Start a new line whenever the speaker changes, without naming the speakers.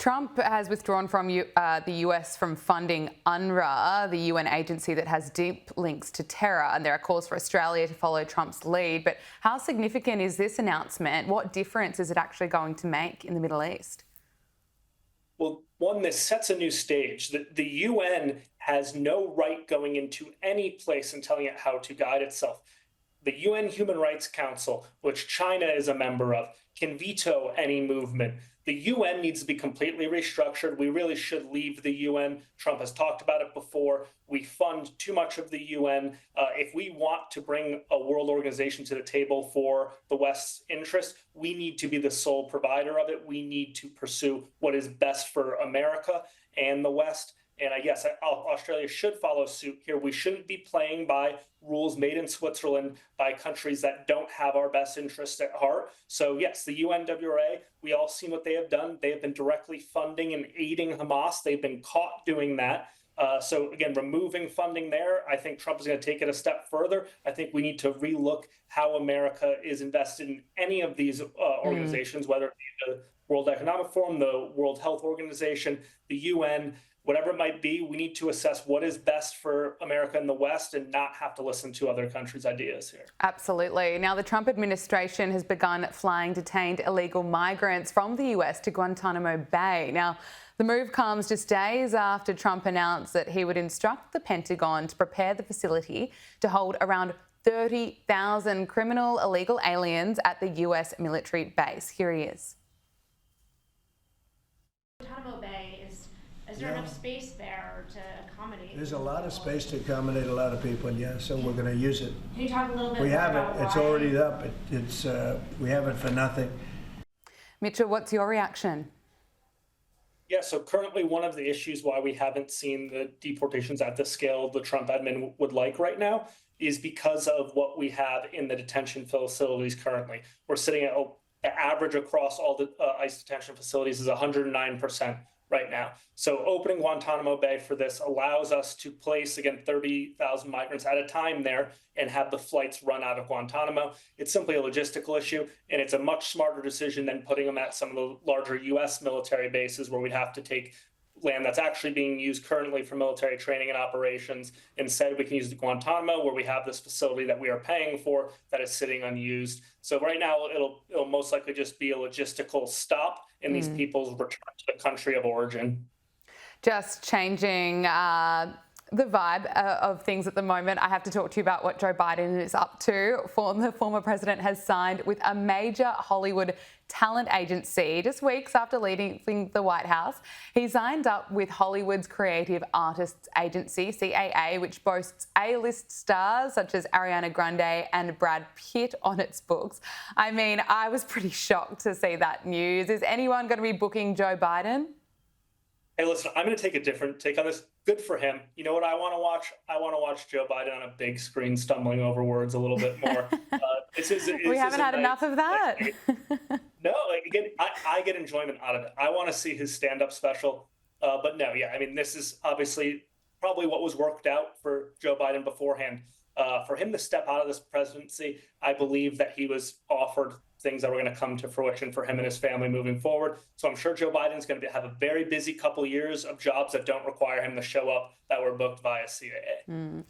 Trump has withdrawn from the US from funding UNRWA, the UN agency that has deep links to terror, and there are calls for Australia to follow Trump's lead. But how significant is this announcement? What difference is it actually going to make in the Middle East?
Well, one, this sets a new stage. The UN has no right going into any place and telling it how to guide itself. The UN Human Rights Council, which China is a member of, can veto any movement. The UN needs to be completely restructured. We really should leave the UN. Trump has talked about it before. We fund too much of the UN. If we want to bring a world organization to the table for the West's interest, we need to be the sole provider of it. We need to pursue what is best for America and the West. And I guess Australia should follow suit here. We shouldn't be playing by rules made in Switzerland by countries that don't have our best interests at heart. So yes, the UNWRA, we all seen what they have done. They have been directly funding and aiding Hamas. They've been caught doing that. So again, removing funding there, I think Trump is going to take it a step further. I think we need to relook how America is invested in any of these organizations, whether it be the World Economic Forum, the World Health Organization, the UN, whatever it might be. We need to assess what is best for America and the West and not have to listen to other countries' ideas here.
Absolutely. Now, the Trump administration has begun flying detained illegal migrants from the US to Guantanamo Bay. Now, the move comes just days after Trump announced that he would instruct the Pentagon to prepare the facility to hold around 30,000 criminal illegal aliens at the US military base. Here he is.
Guantanamo Bay is there enough space there to accommodate?
There's a lot of space to accommodate a lot of people, yeah, so we're going to use it.
Can you talk a little bit
we
more
have
about
it. It's already up. We have it for nothing.
Mitchell, what's your reaction?
Yeah, so currently one of the issues why we haven't seen the deportations at the scale the Trump admin would like right now is because of what we have in the detention facilities currently. We're sitting at the average across all the ICE detention facilities is 109%. Right now. So opening Guantanamo Bay for this allows us to place, again, 30,000 migrants at a time there and have the flights run out of Guantanamo. It's simply a logistical issue, and it's a much smarter decision than putting them at some of the larger U.S. military bases where we'd have to take land that's actually being used currently for military training and operations. Instead, we can use the Guantanamo, where we have this facility that we are paying for that is sitting unused. So right now, it'll most likely just be a logistical stop in these people's return to the country of origin.
Just changing the vibe of things at the moment, I have to talk to you about what Joe Biden is up to. The former president has signed with a major Hollywood talent agency just weeks after leaving the White House. He signed up with Hollywood's Creative Artists Agency, CAA, which boasts A-list stars such as Ariana Grande and Brad Pitt on its books. I mean, I was pretty shocked to see that news. Is anyone going to be booking Joe Biden?
Hey, listen, I'm going to take a different take on this. Good for him. You know what I want to watch? I want to watch Joe Biden on a big screen stumbling over words a little bit more.
We haven't had enough of that.
No, again, I get enjoyment out of it. I want to see his stand-up special. But no, yeah, I mean, this is obviously probably what was worked out for Joe Biden beforehand. For him to step out of this presidency, I believe that he was offered things that were going to come to fruition for him and his family moving forward. So I'm sure Joe Biden's going to have a very busy couple years of jobs that don't require him to show up that were booked via CAA.